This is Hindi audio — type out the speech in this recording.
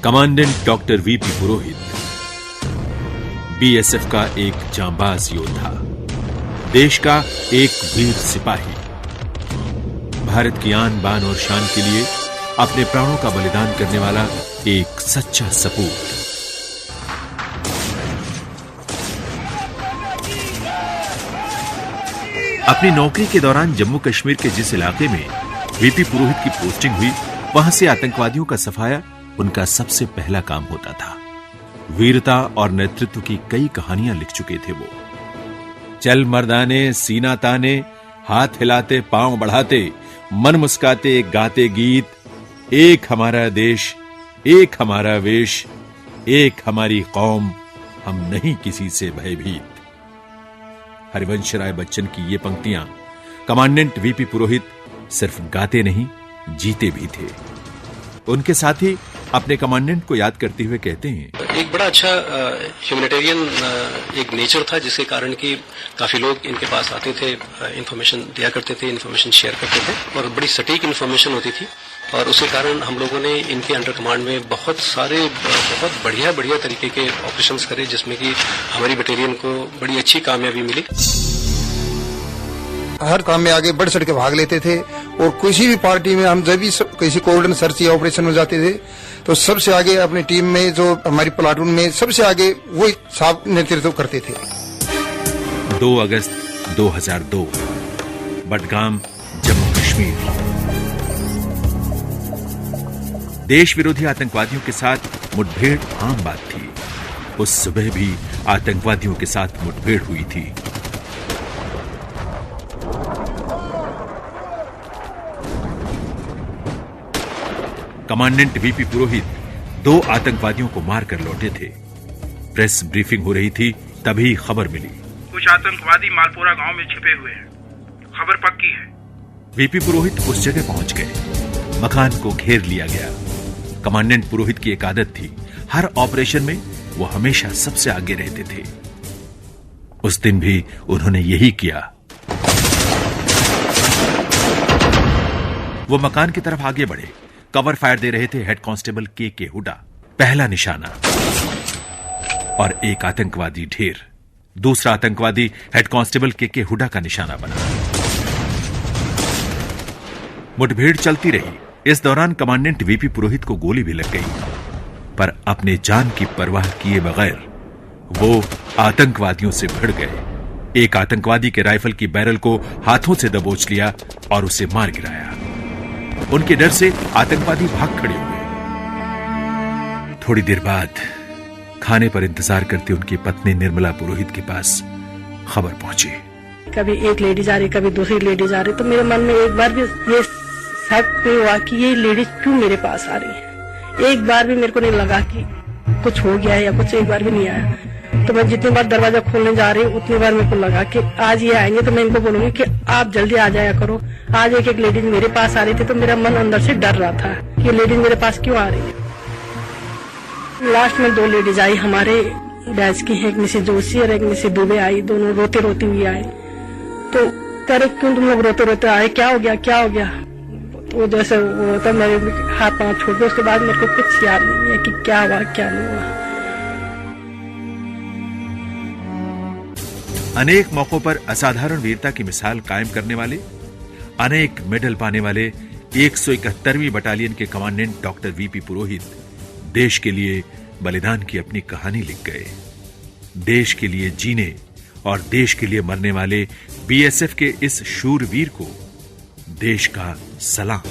कमांडेंट डॉक्टर वीपी पुरोहित बीएसएफ का एक जांबाज योद्धा, देश का एक वीर सिपाही, भारत की आन बान और शान के लिए अपने प्राणों का बलिदान करने वाला एक सच्चा सपूत। अपनी नौकरी के दौरान जम्मू कश्मीर के जिस इलाके में वीपी पुरोहित की पोस्टिंग हुई, वहां से आतंकवादियों का सफाया उनका सबसे पहला काम होता था। वीरता और नेतृत्व की कई कहानियां लिख चुके थे वो। चल मर्दाने सीना ताने, हाथ हिलाते पांव बढ़ाते, मन मुस्काते गाते गीत, एक हमारा देश, एक हमारा वेश, एक हमारी कौम, हम नहीं किसी से भयभीत। हरिवंश राय बच्चन की ये पंक्तियां कमांडेंट वीपी पुरोहित सिर्फ गाते नहीं, जीते भी थे। उनके साथी अपने कमांडेंट को याद करते हुए कहते हैं, एक बड़ा अच्छा ह्यूमैनिटेरियन एक नेचर था, जिसके कारण कि काफी लोग इनके पास आते थे, इन्फॉर्मेशन दिया करते थे, इन्फॉर्मेशन शेयर करते थे और बड़ी सटीक इन्फॉर्मेशन होती थी। और उसके कारण हम लोगों ने इनके अंडर कमांड में बहुत बढ़िया तरीके के ऑपरेशंस करे, जिसमें कि हमारी बटालियन को बड़ी अच्छी कामयाबी मिली। हर काम में आगे बढ़ चढ़ के भाग लेते थे और किसी भी पार्टी में हम जब भी किसी कोऑर्डिनेशन सर्च या ऑपरेशन में जाते थे तो सबसे आगे अपनी टीम में, जो हमारी प्लाटून में सबसे आगे वही साहब नेतृत्व करते थे। 2 अगस्त 2002, बडगाम, जम्मू कश्मीर। देश विरोधी आतंकवादियों के साथ मुठभेड़ आम बात थी। उस सुबह भी आतंकवादियों के साथ मुठभेड़ हुई थी। कमांडेंट वीपी पुरोहित 2 आतंकवादियों को मारकर लौटे थे। प्रेस ब्रीफिंग हो रही थी, तभी खबर मिली, कुछ आतंकवादी मालपुरा गांव में छिपे हुए हैं, खबर पक्की है। वीपी पुरोहित उस जगह पहुंच गए। मकान को घेर लिया गया। कमांडेंट पुरोहित की एक आदत थी, हर ऑपरेशन में वो हमेशा सबसे आगे रहते थे। उस दिन भी उन्होंने यही किया। वो मकान की तरफ आगे बढ़े। कवर फायर दे रहे थे हेड कांस्टेबल के हुडा। पहला निशाना और एक आतंकवादी ढेर। दूसरा आतंकवादी हेड कांस्टेबल के हुडा का निशाना बना। मुठभेड़ चलती रही। इस दौरान कमांडेंट वीपी पुरोहित को गोली भी लग गई, पर अपने जान की परवाह किए बगैर वो आतंकवादियों से भिड़ गए। एक आतंकवादी के राइफल की बैरल को हाथों से दबोच लिया और उसे मार गिराया। उनके डर से आतंकवादी भाग खड़े हुए। थोड़ी देर बाद खाने पर इंतजार करते उनकी पत्नी निर्मला पुरोहित के पास खबर पहुंची। कभी एक लेडीज आ रही, कभी दूसरी लेडीज आ रही, तो मेरे मन में एक बार भी ये शक नहीं हुआ कि ये लेडीज क्यों मेरे पास आ रही है। एक बार भी मेरे को नहीं लगा कि कुछ हो गया है या कुछ, एक बार भी नहीं आया। तो मैं जितनी बार दरवाजा खोलने जा रही हूँ उतनी बार मेरे को लगा कि आज ये आएंगे, तो मैं इनको बोलूंगी कि आप जल्दी आ जाया करो। आज एक लेडीज मेरे पास आ रही थी, तो मेरा मन अंदर से डर रहा था कि ये लेडीज मेरे पास क्यों आ रही है। लास्ट में 2 लेडीज आई हमारे बैच की, एक मिसेज जोशी और एक मिसेज दुबे आई। दोनों रोते रोती हुई आई। तो कह रहे क्यों तुम लोग रोते रोते आए, क्या हो गया क्या हो गया। तो जैसे वो होता मेरे हाथ पांव छोड़ दिए। उसके बाद मेरे को कुछ याद नहीं है कि क्या हुआ क्या नहीं हुआ। अनेक मौकों पर असाधारण वीरता की मिसाल कायम करने वाले, अनेक मेडल पाने वाले 171वीं बटालियन के कमांडेंट डॉक्टर वीपी पुरोहित देश के लिए बलिदान की अपनी कहानी लिख गए। देश के लिए जीने और देश के लिए मरने वाले बीएसएफ के इस शूरवीर को देश का सलाम।